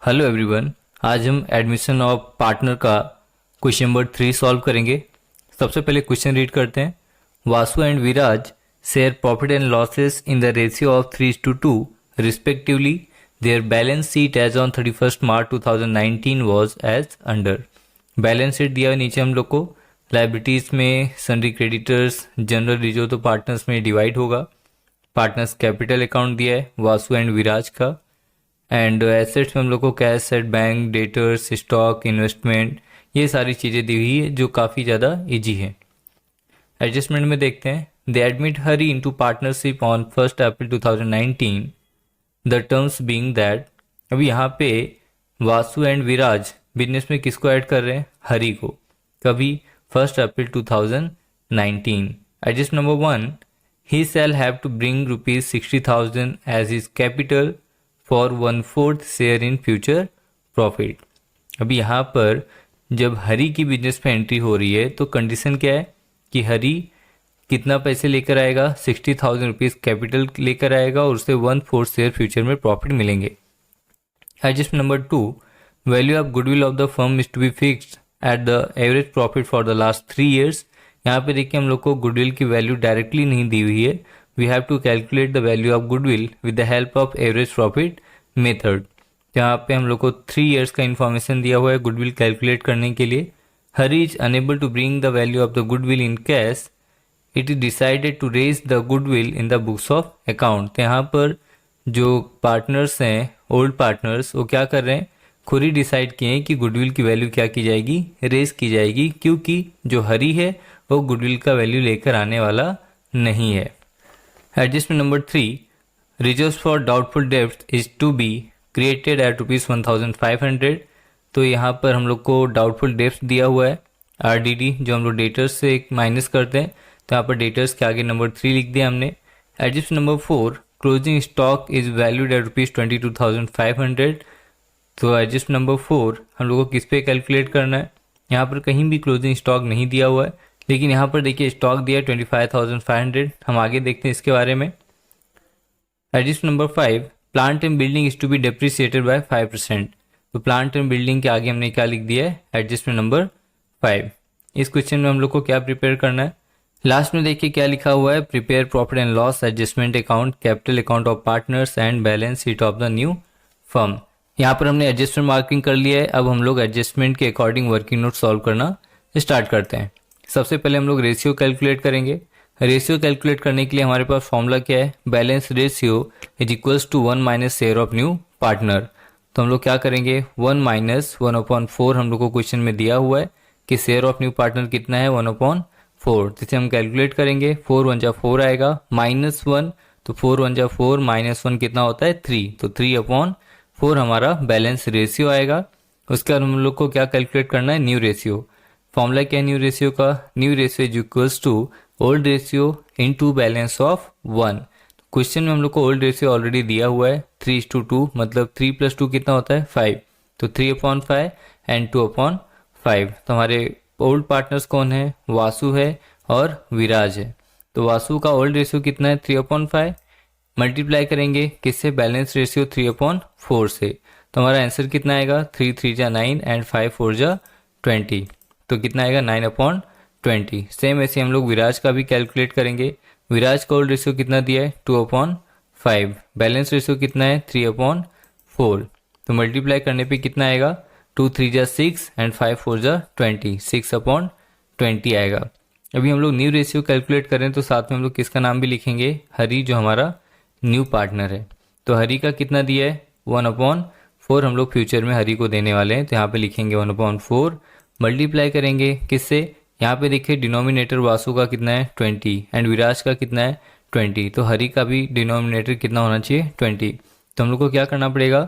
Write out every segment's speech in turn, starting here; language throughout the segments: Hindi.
Hello everyone. आज हम एडमिशन ऑफ पार्टनर का क्वेश्चन नंबर 3 सॉल्व करेंगे। सबसे पहले क्वेश्चन रीड करते हैं। Vasu and Viraj share profit and losses in the ratio of 3:2 respectively. Their balance sheet as on 31 March 2019 was as under. Balance sheet दिया है नीचे हम लोग को। लाइबिलिटीज में सन्ड्री क्रेडिटर्स, जनरल रिजर्व तो पार्टनर्स में डिवाइड होगा। पार्टनर्स कैपिटल अकाउंट दिया है वासु एंड विराज का। एंड एसेट्स में हम लोग को cash, set, bank, debtors, stock, investment, ये सारी चीज़ें दी हुई है जो काफ़ी ज़्यादा इजी है। एडजस्टमेंट में देखते हैं। दे admit Hari into partnership on 1 April 2019, the terms being that. अभी यहाँ पे वासु एंड विराज बिजनेस में किसको ऐड कर रहे हैं? हरी को। कभी 1 April 2019। Adjust number 1, he shall have to bring ₹60,000 as his capital for 1/4 share in future profit. अभी यहाँ पर जब हरी की बिजनेस पे एंट्री हो रही है तो कंडीशन क्या है कि हरी कितना पैसे लेकर आएगा? 60,000 रुपीज़ कैपिटल लेकर आएगा और उससे 1/4 शेयर फ्यूचर में प्रॉफिट मिलेंगे। Adjust number 2, value of goodwill of the firm is to be fixed at the average profit for the last 3 years। यहाँ पे देखिए हम लोग को गुडविल की वैल्यू डायरेक्टली नहीं दी हुई है। We have to calculate the value of goodwill with the help of average profit method। यहाँ पे हम लोग को 3 years का इन्फॉर्मेशन दिया हुआ है गुडविल कैलकुलेट करने के लिए। Hari is unable to bring the value of the goodwill in cash. It is decided to raise the goodwill in the books of account. तो यहाँ पर जो पार्टनर्स हैं, ओल्ड पार्टनर्स, वो क्या कर रहे हैं? खुद ही डिसाइड किए हैं कि गुडविल की वैल्यू क्या की जाएगी? रेज की जाएगी, क्योंकि जो हरी है वो गुडविल का वैल्यू लेकर आने वाला नहीं है। Adjustment number 3, reserves for doubtful debts is to be created at ₹1,500। तो यहाँ पर हम लोग को डाउटफुल डेब्ट्स दिया हुआ है RDD, जो हम लोग डेटर्स से एक माइनस करते हैं। तो यहाँ पर डेटर्स के आगे नंबर 3 लिख दिया हमने। Adjust number 4, closing stock is valued at ₹22,500। तो एडजस्ट नंबर 4 हम लोग को किस पे कैलकुलेट करना है? यहाँ पर कहीं भी क्लोजिंग स्टॉक नहीं दिया हुआ है, लेकिन यहाँ पर देखिए स्टॉक दिया 25,500। हम आगे देखते हैं इसके बारे में। Adjust number 5, plant and building is to be depreciated by 5%। तो प्लांट एंड बिल्डिंग के आगे हमने क्या लिख दिया है? Adjustment number 5। इस क्वेश्चन में हम लोग को क्या प्रिपेयर करना है? लास्ट में देखिए क्या लिखा हुआ है? Prepare profit and loss adjustment account, capital account of partners and balance sheet of the new firm. यहाँ पर हमने एडजस्टमेंट मार्किंग कर लिया है। अब हम लोग एडजस्टमेंट के अकॉर्डिंग वर्किंग नोट सॉल्व करना स्टार्ट करते हैं। सबसे पहले हम लोग रेशियो कैलकुलेट करेंगे। रेशियो कैलकुलेट करने के लिए हमारे पास फॉर्मूला क्या है? Balance ratio is equals to 1 minus share of new partner. तो हम लोग क्या करेंगे? 1 माइनस 1/4 हम लोग को क्वेश्चन में दिया हुआ है कि शेयर ऑफ न्यू पार्टनर कितना है? 1/4। जिसे हम कैलकुलेट करेंगे, 4 1 जा 4 आएगा, -1, तो 4 1 जा 4, -1 कितना होता है? 3। तो 3/4 हमारा बैलेंस रेशियो आएगा। उसके बाद हम लोग को क्या कैलकुलेट करना है? New ratio. फॉर्मूला क्या है न्यू रेशियो का? New ratio is equals to old ratio into balance of 1। Question में हम लोग को ओल्ड रेशियो ऑलरेडी दिया हुआ है 3:2, मतलब 3 + 2 कितना होता है? 5। तो 3/5 एंड 2/5। तो हमारे ओल्ड पार्टनर्स कौन है? वासु है और विराज है। तो वासु का ओल्ड रेशियो कितना है? 3/5। मल्टीप्लाई करेंगे किससे? बैलेंस रेशियो 3/4 से। तो हमारा आंसर कितना आएगा? 3 3 जा 9 एंड 5 4 जा 20। तो कितना आएगा? 9/20। सेम ऐसे हम लोग विराज का भी कैलकुलेट करेंगे। विराज का ओल्ड रेशियो कितना दिया है? 2/5। बैलेंस रेशियो कितना है? 3/4। तो मल्टीप्लाई करने पे कितना आएगा? 2 3 जा 6 एंड 5 4 जा 20, 6/20 आएगा। अभी हम लोग न्यू रेशियो कैलकुलेट करें तो साथ में हम लोग किसका नाम भी लिखेंगे? हरी, जो हमारा न्यू पार्टनर है। तो हरी का कितना दिया है? 1/4 हम लोग फ्यूचर में हरी को देने वाले हैं, तो यहाँ पे लिखेंगे 1/4। मल्टीप्लाई करेंगे किससे? यहाँ पे देखिए डिनोमिनेटर वासु का कितना है? 20 एंड विराज का कितना है? 20। तो हरी का भी डिनोमिनेटर कितना होना चाहिए? 20। तो हम लोग को क्या करना पड़ेगा?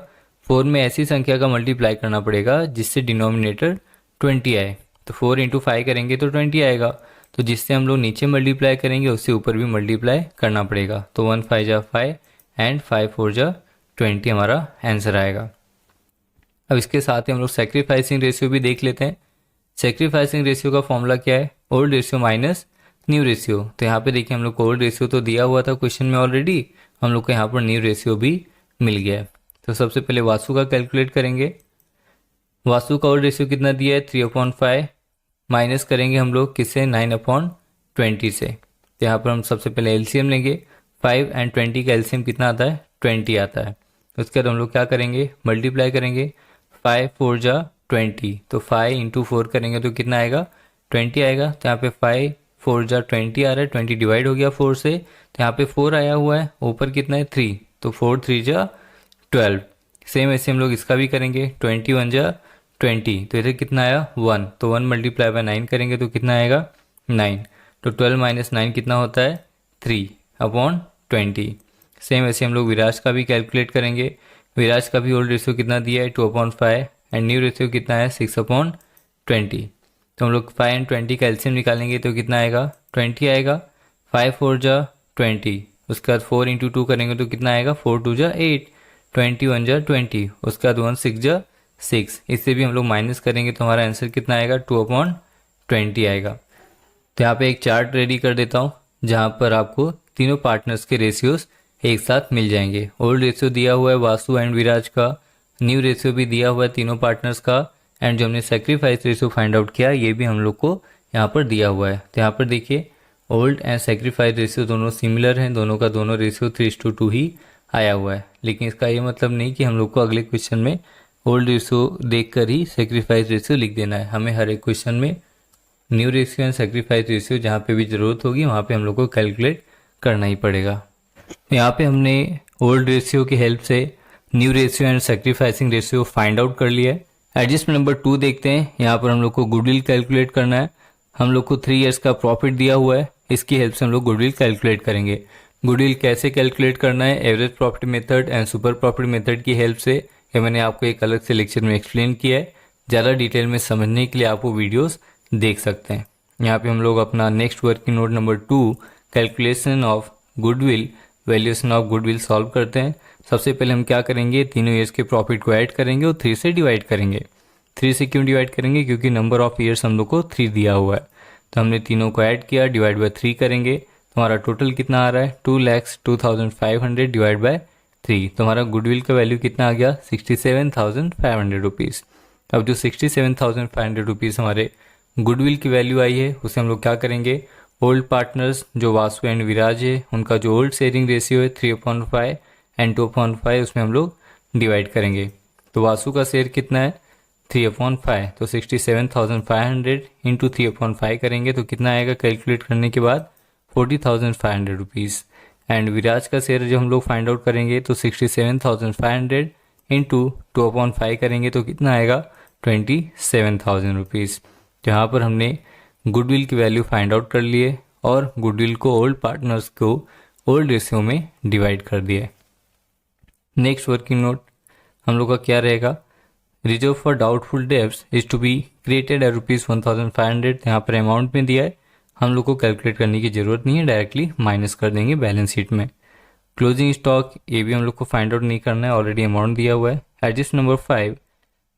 4 में ऐसी संख्या का मल्टीप्लाई करना पड़ेगा जिससे डिनोमिनेटर 20 आए। तो 4 × 5 करेंगे तो 20 आएगा। तो जिससे हम लोग नीचे मल्टीप्लाई करेंगे उससे ऊपर भी मल्टीप्लाई करना पड़ेगा। तो 1 5 जा 5 एंड 5 4 जा 20 हमारा आंसर आएगा। अब इसके साथ ही हम लोग सेक्रीफाइसिंग रेशियो भी देख लेते हैं। सेक्रीफाइसिंग रेशियो का फॉर्मूला क्या है? Old ratio minus new ratio. तो यहाँ पे देखिए हम लोग को ओल्ड रेशियो तो दिया हुआ था क्वेश्चन में ऑलरेडी, हम लोग को यहाँ पर न्यू रेशियो भी मिल गया है। तो सबसे पहले वासु का कैलकुलेट करेंगे। वासु का ओल्ड रेशियो कितना दिया है 3/5, माइनस करेंगे हम लोग किससे 9/20 से। तो यहाँ पर हम सबसे पहले एलसीएम लेंगे। 5 और 20 का एलसीएम कितना आता है 20 आता है। उसके बाद हम लोग क्या करेंगे मल्टीप्लाई करेंगे। 5 4 जा 20, तो 5 इंटू 4 करेंगे तो कितना आएगा 20 आएगा। तो यहाँ पे 5 4 जा 20 आ रहा है, 20 डिवाइड हो गया 4 से, तो यहाँ पे 4 आया हुआ है, ऊपर कितना है 3, तो 4 3 जा 12। सेम ऐसे हम लोग इसका भी करेंगे। 21 जा 20, तो इधर कितना आया 1, तो 1 मल्टीप्लाई बाय 9 करेंगे तो कितना आएगा 9, तो 12 माइनस 9 कितना होता है 3/20। सेम ऐसे हम लोग विराज का भी कैलकुलेट करेंगे। विराज का भी ओल्ड रेशियो कितना दिया है 2/5 एंड न्यू रेशियो कितना है 6/20। तो हम लोग 5 और 20 का एलसीएम निकालेंगे तो कितना आएगा 20 आएगा। 5 4 जा 20, उसके बाद 4 इंटू 2 करेंगे तो कितना आएगा 4 2 जा 8, 21 जा 20, उसके बाद 1 6 जा 6, इससे भी हम लोग माइनस करेंगे तो हमारा आंसर कितना आएगा 2/20 आएगा। तो यहाँ पे एक चार्ट रेडी कर देता हूँ जहाँ पर आपको तीनों पार्टनर्स के रेशियोज एक साथ मिल जाएंगे। ओल्ड रेशियो दिया हुआ है वासु एंड विराज का, न्यू रेशियो भी दिया हुआ है तीनों पार्टनर्स का, एंड जो हमने सेक्रीफाइस रेशियो फाइंड आउट किया ये भी हम लोग को यहाँ पर दिया हुआ है। तो यहाँ पर देखिए ओल्ड एंड सेक्रीफाइस रेशियो दोनों सिमिलर हैं, दोनों का दोनों रेशियो 3:2 ही आया हुआ है। लेकिन इसका ये मतलब नहीं कि हम लोग को अगले क्वेश्चन में ओल्ड रेशियो देखकर ही सेक्रीफाइस रेशियो लिख देना है। हमें हर एक क्वेश्चन में new ratio and sacrifice ratio जहाँ पे भी ज़रूरत होगी वहाँ पे हम लोग को कैलकुलेट करना ही पड़ेगा। यहाँ पे हमने ओल्ड रेशियो की हेल्प से new ratio and sacrificing ratio find out कर लिया है। एडजस्टमेंट नंबर 2 देखते हैं। यहाँ पर हम लोग को गुडविल कैलकुलेट करना है। हम लोग को 3 इयर्स का प्रॉफिट दिया हुआ है, इसकी हेल्प से हम लोग गुडविल कैलकुलेट करेंगे। गुडविल कैसे कैलकुलेट करना है average profit method and super profit method की हेल्प से, ये मैंने आपको एक अलग से लेक्चर में एक्सप्लेन किया है। ज़्यादा डिटेल में समझने के लिए आप वो वीडियोस देख सकते हैं। यहाँ पे हम लोग अपना next working note number 2 calculation of goodwill valuation of goodwill solve करते हैं। सबसे पहले हम क्या करेंगे तीनों ईयर्स के प्रॉफिट को ऐड करेंगे और 3 से डिवाइड करेंगे। 3 से क्यों डिवाइड करेंगे क्योंकि नंबर ऑफ ईयर्स हम लोग को 3 दिया हुआ है। तो हमने तीनों को ऐड किया, डिवाइड बाय 3 करेंगे तो हमारा टोटल कितना आ रहा है 2,02,500 डिवाइड बाय 3। तो हमारा गुडविल का वैल्यू कितना आ गया 67,500 रुपीज़। अब जो 67,500 रुपीज़ हमारे गुडविल की वैल्यू आई है उसे हम लोग क्या करेंगे ओल्ड पार्टनर्स जो वासु एंड विराज है उनका जो ओल्ड शेयरिंग रेशियो है 3/5 एंड 2/5 उसमें हम लोग डिवाइड करेंगे। तो वासु का शेयर कितना है 3/5, तो 67,500 इंटू 3/5 करेंगे तो कितना आएगा कैलकुलेट करने के बाद 40,500 रुपीज़। एंड विराज का शेयर जो हम लोग फाइंड आउट करेंगे तो 67,500 इंटू 2/5 करेंगे तो कितना आएगा 27,000 रुपीज़। यहाँ पर हमने गुडविल की वैल्यू फाइंड आउट कर लिए और गुडविल को ओल्ड पार्टनर्स को ओल्ड रेशियो में डिवाइड कर दिए। नेक्स्ट वर्किंग नोट हम लोग का क्या रहेगा reserve for doubtful debts is to be created at ₹1,500। यहाँ पर अमाउंट में दिया है, हम लोग को कैलकुलेट करने की जरूरत नहीं है, डायरेक्टली माइनस कर देंगे बैलेंस शीट में। क्लोजिंग स्टॉक ये भी हम लोग को फाइंड आउट नहीं करना है, ऑलरेडी अमाउंट दिया हुआ है। एडजस्ट नंबर 5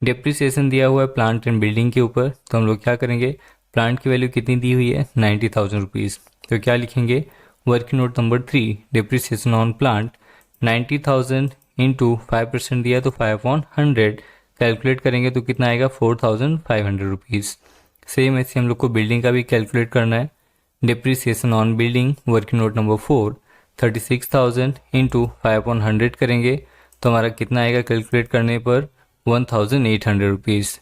डिप्रिसिएशन दिया हुआ है प्लांट एंड बिल्डिंग के ऊपर, तो हम लोग क्या करेंगे प्लांट की वैल्यू कितनी दी हुई है 90,000 रुपीज़। तो क्या लिखेंगे working note number 3 depreciation on plant 90,000 into 5% दिया तो 5/100 कैलकुलेट करेंगे तो कितना आएगा 4,500 रुपीज़। सेम ऐसे हम लोग को बिल्डिंग का भी कैलकुलेट करना है। Depreciation on building working note number 4 36,000 into 5/100 करेंगे तो हमारा कितना आएगा कैलकुलेट करने पर 1,800 रुपीज़।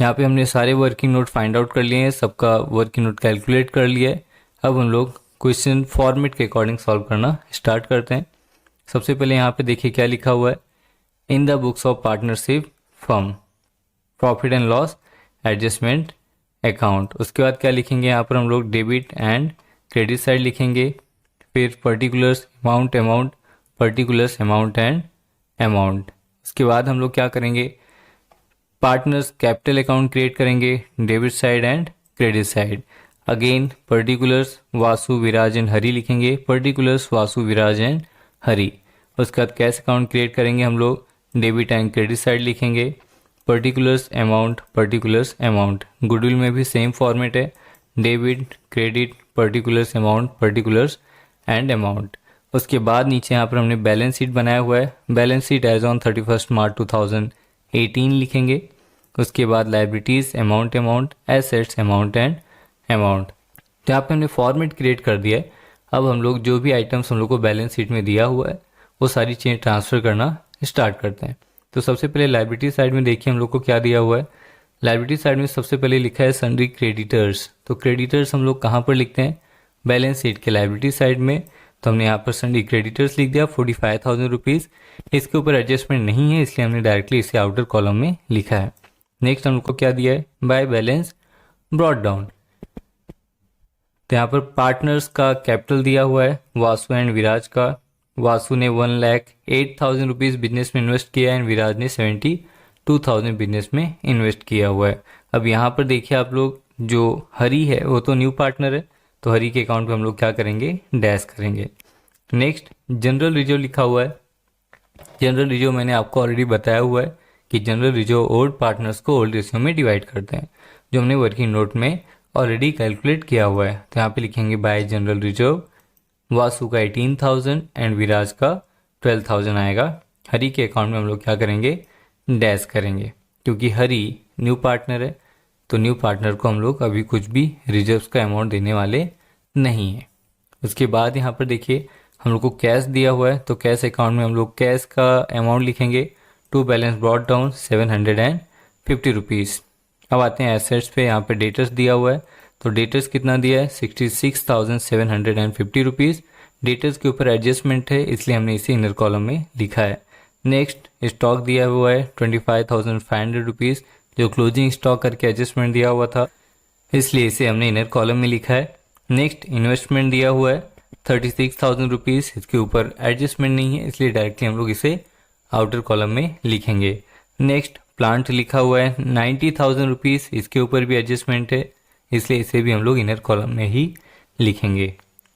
यहाँ पे हमने सारे वर्किंग नोट फाइंड आउट कर लिए हैं, सबका वर्किंग नोट कैलकुलेट कर लिया है। अब हम लोग क्वेश्चन फॉर्मेट के अकॉर्डिंग सॉल्व करना स्टार्ट करते हैं। सबसे पहले यहाँ पे देखिए क्या लिखा हुआ है इन the books of partnership firm profit and loss adjustment account. उसके बाद क्या लिखेंगे यहाँ पर हम लोग डेबिट एंड क्रेडिट साइड लिखेंगे, फिर particulars amount particulars amount and amount. उसके बाद हम लोग क्या करेंगे पार्टनर्स कैपिटल अकाउंट क्रिएट करेंगे debit side and credit side. Again particulars Vasu Viraj and Hari लिखेंगे, पर्टिकुलर्स वासु विराज एंड हरी। उसके बाद कैश अकाउंट क्रिएट करेंगे हम लोग डेबिट एंड क्रेडिट साइड लिखेंगे पर्टिकुलर्स अमाउंट। गुडविल में भी सेम फॉर्मेट है debit credit particulars amount particulars and amount. उसके बाद नीचे यहाँ पर हमने बैलेंस शीट बनाया हुआ है। बैलेंस शीट एज ऑन 31 मार्च 2018 लिखेंगे। उसके बाद liabilities amount, assets amount and amount. तो यहाँ पे हमने फॉर्मेट क्रिएट कर दिया है। अब हम लोग जो भी आइटम्स हम लोग को बैलेंस शीट में दिया हुआ है वो सारी चीज़ें ट्रांसफ़र करना स्टार्ट करते हैं। तो सबसे पहले लाइबिलिटी साइड में देखिए हम लोग को क्या दिया हुआ है। लाइबिलिटी साइड में सबसे पहले लिखा है सन्ड्री क्रेडिटर्स। तो क्रेडिटर्स हम लोग कहाँ पर लिखते हैं? बैलेंस शीट के लाइबिलिटी साइड में। तो हमने यहाँ पर सन्ड्री क्रेडिटर्स लिख दिया 45,000 रुपीज़। इसके ऊपर एडजस्टमेंट नहीं है इसलिए हमने डायरेक्टली इसे आउटर कॉलम में लिखा है। नेक्स्ट हम लोग को क्या दिया है? By balance brought down. तो यहाँ पर पार्टनर्स का कैपिटल दिया हुआ है वासु एंड विराज का। वासु ने 1,08,000 रुपीज़ बिजनेस में इन्वेस्ट किया एंड विराज ने 72,000 बिजनेस में इन्वेस्ट किया हुआ है। अब यहाँ पर देखिए आप लोग, जो हरी है वो तो न्यू पार्टनर है, तो हरी के अकाउंट पे हम लोग क्या करेंगे? डैश करेंगे। नेक्स्ट जनरल रिजर्व लिखा हुआ है। जनरल रिजर्व मैंने आपको ऑलरेडी बताया हुआ है कि जनरल रिजर्व ओल्ड पार्टनर्स को ओल्ड रेशियो में डिवाइड करते हैं, जो हमने वर्किंग नोट में ऑलरेडी कैलकुलेट किया हुआ है। तो यहाँ पे लिखेंगे बाय जनरल रिजर्व। वासु का 18,000 एंड विराज का 12,000 आएगा। हरी के अकाउंट में हम लोग क्या करेंगे? डैश करेंगे, क्योंकि हरी न्यू पार्टनर है, तो न्यू पार्टनर को हम लोग अभी कुछ भी रिजर्व्स का अमाउंट देने वाले नहीं है। उसके बाद यहाँ पर देखिए हम लोग को कैश दिया हुआ है, तो कैश अकाउंट में हम लोग कैश का अमाउंट लिखेंगे to balance brought down 750 rupees. अब आते हैं एसेट्स पे। यहाँ पे डेटर्स दिया हुआ है, तो डेटर्स कितना दिया है? 66,750 रुपीज़। डेटर्स के ऊपर एडजस्टमेंट है इसलिए हमने इसे इनर कॉलम में लिखा है। नेक्स्ट स्टॉक दिया हुआ है 25,500 रुपीज़, जो क्लोजिंग स्टॉक करके एडजस्टमेंट दिया हुआ था इसलिए इसे हमने इनर कॉलम में लिखा है। नेक्स्ट इन्वेस्टमेंट दिया हुआ है 36,000 रुपीज़, इसके ऊपर एडजस्टमेंट नहीं है इसलिए डायरेक्टली हम लोग इसे आउटर कॉलम में लिखेंगे। नेक्स्ट प्लांट लिखा हुआ है 90,000 रुपीज़, इसके ऊपर भी एडजस्टमेंट है इसलिए इसे भी हम लोग इनर कॉलम में ही लिखेंगे।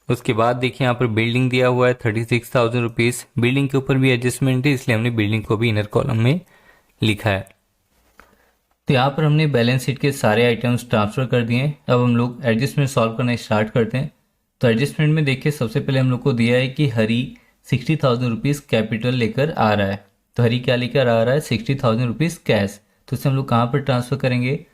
उसके बाद देखिए यहाँ पर बिल्डिंग दिया हुआ है 36,000 रुपीज़, बिल्डिंग के ऊपर भी एडजस्टमेंट है इसलिए हमने बिल्डिंग को भी इनर कॉलम में लिखा है। तो यहाँ पर हमने बैलेंस शीट के सारे आइटम्स ट्रांसफ़र कर दिए। अब हम लोग एडजस्टमेंट सॉल्व करना स्टार्ट करते हैं। तो एडजस्टमेंट में देखिए सबसे पहले हम लोग को दिया है कि हरी 60,000 रुपीज़ कैपिटल लेकर आ रहा है। तो हरी क्या लेकर आ रहा है? 60,000 रुपीज़ कैश। तो इसे हम लोग कहाँ पर ट्रांसफ़र करेंगे?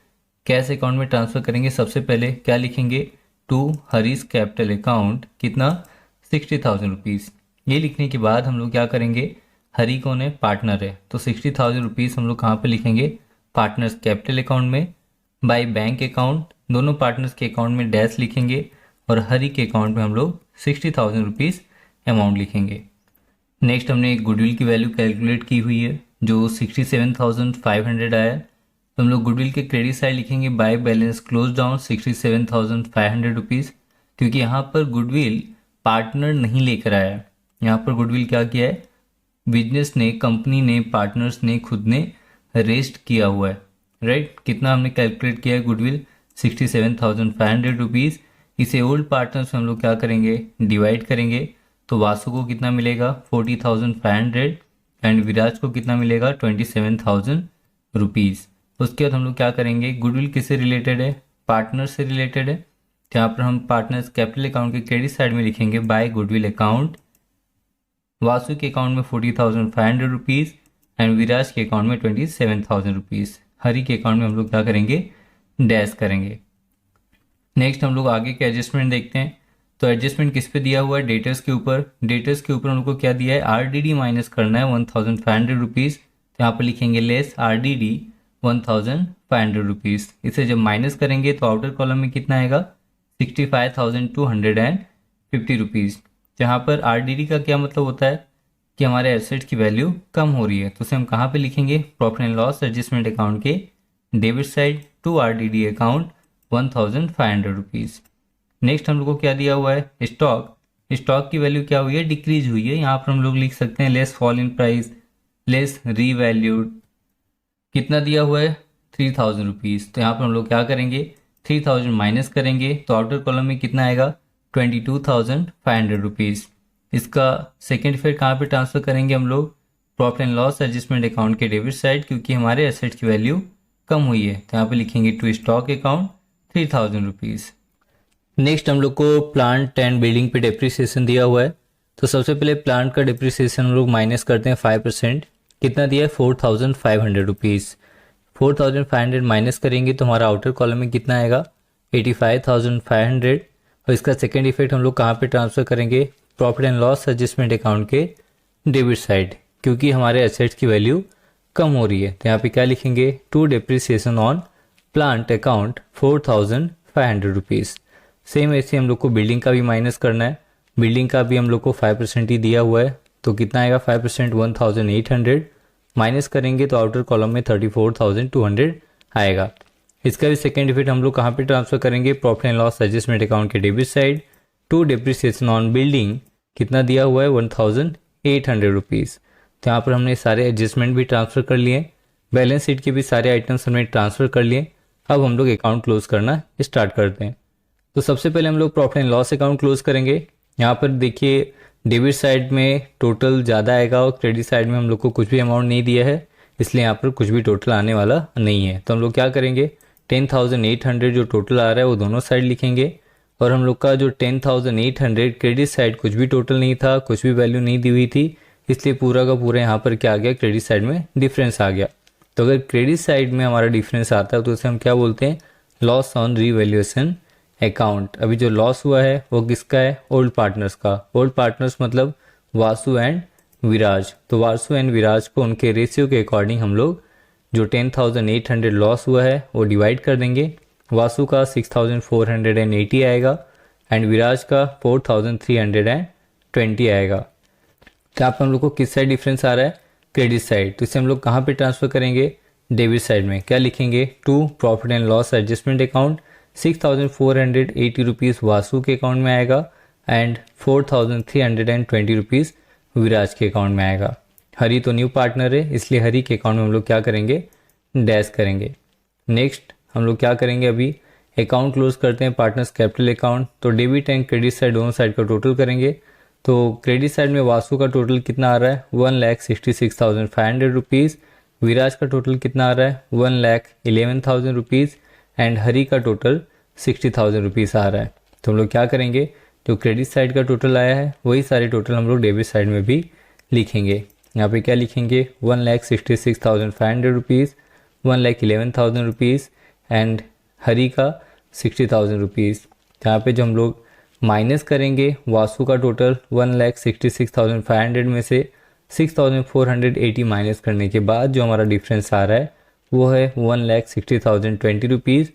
कैश अकाउंट में ट्रांसफ़र करेंगे। सबसे पहले क्या लिखेंगे? टू हरीज कैपिटल अकाउंट, कितना? 60,000 रुपीज़। ये लिखने के बाद हम लोग क्या करेंगे? हरी कौन है? पार्टनर है, तो 60,000 रुपीज़ हम लोग कहाँ पर लिखेंगे? पार्टनर्स कैपिटल अकाउंट में। बाय बैंक अकाउंट, दोनों पार्टनर्स के अकाउंट में डैश लिखेंगे और हरी के अकाउंट में हम लोग 60,000 रुपीज़ अमाउंट लिखेंगे। नेक्स्ट हमने एक गुडविल की वैल्यू कैलकुलेट की हुई है जो 67,500 आया। तो हम लोग गुडविल के क्रेडिट साइड लिखेंगे by balance close down 67,500 rupees, क्योंकि यहाँ पर गुडविल पार्टनर नहीं लेकर आया। यहाँ पर गुडविल क्या किया है? बिजनेस ने, कंपनी ने, पार्टनर्स ने खुद ने रेस्ट किया हुआ है, राइट। कितना हमने कैलकुलेट किया है गुडविल? 67,500 रुपीज़। इसे ओल्ड पार्टनर्स में हम लोग क्या करेंगे? डिवाइड करेंगे। तो वासु को कितना मिलेगा? 40,500 एंड विराज को कितना मिलेगा? 27,000 रुपीज़। उसके बाद हम लोग क्या करेंगे? गुडविल किससे रिलेटेड है? पार्टनर से रिलेटेड है। यहाँ पर हम पार्टनर्स कैपिटल अकाउंट के क्रेडिट साइड में लिखेंगे बाय गुडविल अकाउंट। वासु के अकाउंट में 40,500 रुपीज़ एंड विराज के अकाउंट में 27,000 रुपीज़। हरी के अकाउंट में हम लोग क्या करेंगे? डैश करेंगे। नेक्स्ट हम लोग आगे के एडजस्टमेंट देखते हैं। तो एडजस्टमेंट किस पे दिया हुआ है? डेटर्स के ऊपर। डेटर्स के ऊपर हम लोग को क्या दिया है? आरडीडी माइनस करना है 1,500 रुपीज़। तो यहाँ पर लिखेंगे लेस आरडीडी 1,500 रुपीज़। इसे जब माइनस करेंगे तो आउटर कॉलम में कितना आएगा? 65,250 रुपीज़। जहाँ पर आरडीडी का क्या मतलब होता है? कि हमारे एसेट की वैल्यू कम हो रही है, तो उसे हम कहाँ पे लिखेंगे? Profit and loss adjustment account के debit side to RDD account 1,500 rupees. Next हम लोग को क्या दिया हुआ है? स्टॉक। स्टॉक की वैल्यू क्या हुई है? डिक्रीज हुई है। यहाँ पर हम लोग लिख सकते हैं less fall in price, less revalued. कितना दिया हुआ है? 3,000 रुपीज़। तो यहाँ पर हम लोग क्या करेंगे? 3,000 माइनस करेंगे तो आउटर कॉलम में कितना आएगा? 22,500 रुपीज़। इसका सेकेंड फिर कहाँ पे ट्रांसफ़र करेंगे हम लोग? Profit and loss adjustment account के डेबिट साइड, क्योंकि हमारे एसेट की वैल्यू कम हुई है। तो यहाँ पे लिखेंगे to stock account 3,000 rupees. Next हम लोग को प्लांट एंड बिल्डिंग पे डेप्रिसिएशन दिया हुआ है तो सबसे पहले प्लांट का डिप्रिसिएशन हम लोग माइनस करते हैं 5%। कितना दिया है 4500 रुपीज़। 4500 माइनस करेंगे तो हमारा आउटर कॉलम में कितना आएगा 85,500। और इसका सेकेंड इफेक्ट हम लोग कहाँ पे ट्रांसफ़र करेंगे, profit and loss adjustment account के डेबिट साइड, क्योंकि हमारे एसेट्स की वैल्यू कम हो रही है। तो यहाँ पे क्या लिखेंगे, to depreciation on plant account 4500 rupees. Same ऐसे हम लोग को बिल्डिंग का भी माइनस करना है। बिल्डिंग का भी हम लोग को 5% ही दिया हुआ है, तो कितना आएगा 5% 1800 माइनस करेंगे तो आउटर कॉलम में 34,200 आएगा। इसका भी सेकेंड इफेक्ट हम लोग कहाँ पे ट्रांसफर करेंगे, profit and loss adjustment account के debit side. To depreciation on building कितना दिया हुआ है 1800 रुपीज़। तो यहाँ पर हमने सारे एडजस्टमेंट भी ट्रांसफ़र कर लिए, बैलेंस शीट के भी सारे आइटम्स हमने ट्रांसफ़र कर लिए। अब हम लोग अकाउंट क्लोज करना स्टार्ट करते हैं। तो सबसे पहले हम लोग profit and loss account close करेंगे। यहाँ पर देखिए डेबिट साइड में टोटल ज़्यादा आएगा और क्रेडिट साइड में हम लोग को कुछ भी अमाउंट नहीं दिया है, इसलिए यहाँ पर कुछ भी टोटल आने वाला नहीं है। तो हम लोग क्या करेंगे, 10,800 जो टोटल आ रहा है वो दोनों साइड लिखेंगे। और हम लोग का जो 10,800 क्रेडिट साइड कुछ भी टोटल नहीं था, कुछ भी वैल्यू नहीं दी हुई थी, इसलिए पूरा का पूरा यहाँ पर क्या आ गया, क्रेडिट साइड में डिफरेंस आ गया। तो अगर क्रेडिट साइड में हमारा डिफरेंस आता है तो उसे हम क्या बोलते हैं, लॉस ऑन रीवैल्यूएशन अकाउंट। अभी जो लॉस हुआ है वो किसका है, ओल्ड पार्टनर्स का। ओल्ड पार्टनर्स मतलब वासु एंड विराज। तो वासु एंड विराज को उनके रेशियो के अकॉर्डिंग हम लोग जो 10,800 लॉस हुआ है वो डिवाइड कर देंगे। वासु का 6,480 आएगा एंड विराज का 4,320 आएगा। तो आप हम लोग को किस साइड डिफरेंस आ रहा है, क्रेडिट साइड। तो इसे हम लोग कहाँ पे ट्रांसफर करेंगे, डेबिट साइड में। क्या लिखेंगे, to profit and loss adjustment account 6,480 rupees Vasu के अकाउंट में आएगा एंड 4,320 रुपीज़ विराज के अकाउंट में आएगा। हरी तो न्यू पार्टनर है, इसलिए हरी के अकाउंट में हम लोग क्या करेंगे, डैश करेंगे। नेक्स्ट हम लोग क्या करेंगे, अभी अकाउंट क्लोज करते हैं, पार्टनर्स कैपिटल अकाउंट। तो डेबिट एंड क्रेडिट साइड दोनों साइड का टोटल करेंगे। तो क्रेडिट साइड में वासु का टोटल कितना आ रहा है 1,66,500 रुपीज़। विराज का टोटल कितना आ रहा है 1,11,000 रुपीज़ एंड हरी का टोटल 60,000 रुपीज़ आ रहा है। तो हम लोग क्या करेंगे, जो क्रेडिट साइड का टोटल आया है वही सारे टोटल हम लोग डेबिट साइड में भी लिखेंगे। यहाँ पे क्या लिखेंगे, 1,66,500 रुपीज़, 1,11,000 रुपीज़ एंड हरी का 60,000 रुपीज़। यहाँ पे जो हम लोग माइनस करेंगे वासु का टोटल 1,66,500 में से 6,480 माइनस करने के बाद जो हमारा डिफरेंस आ रहा है वो है 1,60,020 रुपीज़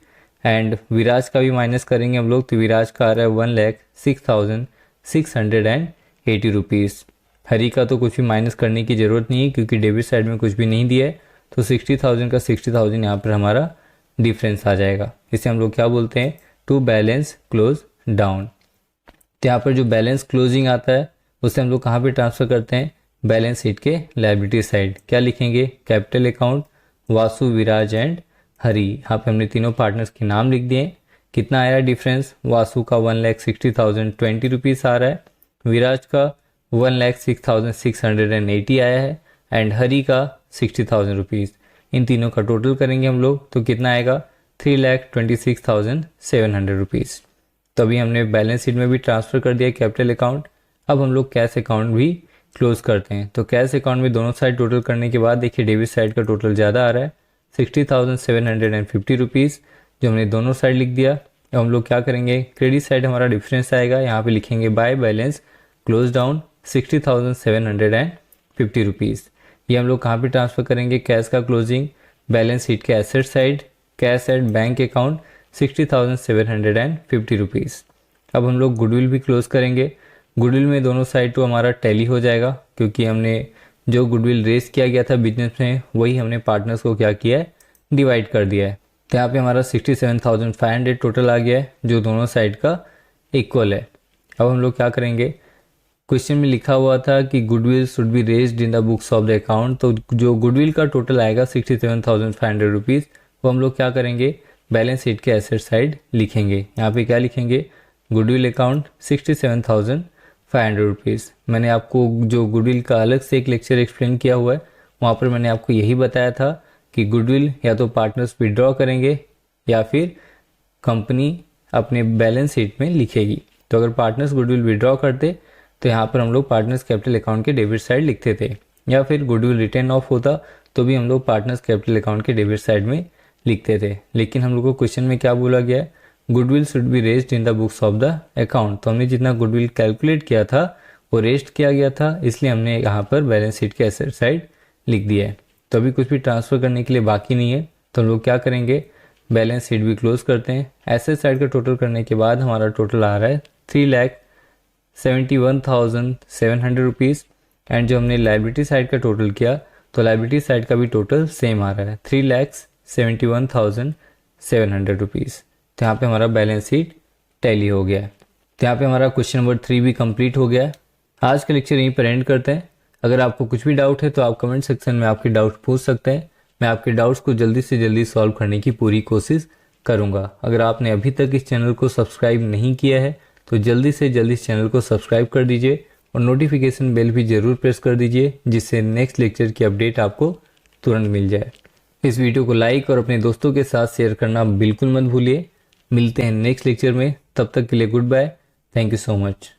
एंड विराज का भी माइनस करेंगे हम लोग, तो विराज का आ रहा है 1,06,680 रुपीज़। हरी का तो कुछ भी माइनस करने की ज़रूरत नहीं है क्योंकि डेबिट साइड में कुछ भी नहीं दिया है, तो 60,000 का 60,000 यहाँ पर हमारा डिफरेंस आ जाएगा। इसे हम लोग क्या बोलते हैं, टू बैलेंस क्लोज डाउन। तो यहाँ पर जो बैलेंस क्लोजिंग आता है उसे हम लोग कहाँ पे ट्रांसफ़र करते हैं, बैलेंस शीट के लायबिलिटी साइड। क्या लिखेंगे, capital account Vasu Viraj and Hari. यहाँ पे हमने तीनों पार्टनर्स के नाम लिख दिए। कितना आया डिफरेंस, वासु का 1,60,020 रुपीज़ आ रहा है, विराज का 1,06,680 आया है एंड हरी का 60,000 रुपीज़। इन तीनों का टोटल करेंगे हम लोग तो कितना आएगा 3,26,700 रुपीज़। तो अभी हमने बैलेंस शीट में भी ट्रांसफ़र कर दिया कैपिटल अकाउंट। अब हम लोग कैश अकाउंट भी क्लोज करते हैं। तो कैश अकाउंट में दोनों साइड टोटल करने के बाद देखिए डेबिट साइड का टोटल ज़्यादा आ रहा है 60,750 रुपीज़, जो हमने दोनों साइड लिख दिया। अब हम लोग क्या करेंगे, क्रेडिट साइड हमारा डिफरेंस आएगा, यहाँ पे लिखेंगे by balance close down 60,750 rupees. ये हम लोग कहाँ पे ट्रांसफ़र करेंगे, कैश का क्लोजिंग बैलेंस शीट के asset side, cash at bank account 60,750 rupees. अब हम लोग गुडविल भी क्लोज करेंगे। गुडविल में दोनों साइड तो हमारा टैली हो जाएगा क्योंकि हमने जो गुडविल रेस किया गया था बिजनेस में वही हमने पार्टनर्स को क्या किया है, डिवाइड कर दिया है। तो यहाँ पे हमारा 67,500 टोटल आ गया है जो दोनों साइड का इक्वल है। अब हम लोग क्या करेंगे, क्वेश्चन में लिखा हुआ था कि goodwill should be raised in the books of the account. तो जो गुडविल का टोटल आएगा 67,500 रुपीज़ वो हम लोग क्या करेंगे, बैलेंस शीट के एसेट साइड लिखेंगे। यहाँ पे क्या लिखेंगे, गुडविल अकाउंट 67,500 रुपीज़। मैंने आपको जो गुडविल का अलग से एक लेक्चर एक्सप्लेन किया हुआ है वहाँ पर मैंने आपको यही बताया था कि गुडविल या तो पार्टनर्स विड्रॉ करेंगे या फिर कंपनी अपने बैलेंस शीट में लिखेगी। तो अगर पार्टनर्स गुडविल विड्रॉ करते तो यहाँ पर हम लोग पार्टनर्स कैपिटल अकाउंट के डेबिट साइड लिखते थे, या फिर गुडविल रिटर्न ऑफ होता तो भी हम लोग पार्टनर्स कैपिटल अकाउंट के डेबिट साइड में लिखते थे। लेकिन हम लोग को क्वेश्चन में क्या बोला गया है, goodwill should be raised in the books of the account. तो हमने जितना गुडविल कैलकुलेट किया था वो रेस्ट किया गया था, इसलिए हमने यहाँ पर बैलेंस शीट के एसेट साइड लिख दिया है। तो अभी कुछ भी ट्रांसफर करने के लिए बाकी नहीं है, तो हम लोग क्या करेंगे, बैलेंस शीट भी क्लोज करते हैं। एसेट साइड का टोटल करने के बाद हमारा टोटल आ रहा है 3,71,700 रुपीज़। एंड जो हमने लाइबिलिटी साइड का टोटल किया तो लाइबिलिटी साइड का भी टोटल सेम आ रहा है 3,71,700 रुपीज़। तो यहाँ पे हमारा बैलेंस शीट टैली हो गया है। तो यहाँ पे हमारा क्वेश्चन नंबर 3 भी कंप्लीट हो गया है। आज का लेक्चर यहीं पर एंड करते हैं। अगर आपको कुछ भी डाउट है तो आप कमेंट सेक्शन में आपके डाउट पूछ सकते हैं। मैं आपके डाउट्स को जल्दी से जल्दी सॉल्व करने की पूरी कोशिश करूँगा। अगर आपने अभी तक इस चैनल को सब्सक्राइब नहीं किया है तो जल्दी से जल्दी इस चैनल को सब्सक्राइब कर दीजिए और नोटिफिकेशन बेल भी ज़रूर प्रेस कर दीजिए, जिससे नेक्स्ट लेक्चर की अपडेट आपको तुरंत मिल जाए। इस वीडियो को लाइक और अपने दोस्तों के साथ शेयर करना बिल्कुल मत भूलिए। मिलते हैं नेक्स्ट लेक्चर में, तब तक के लिए goodbye. Thank you so much.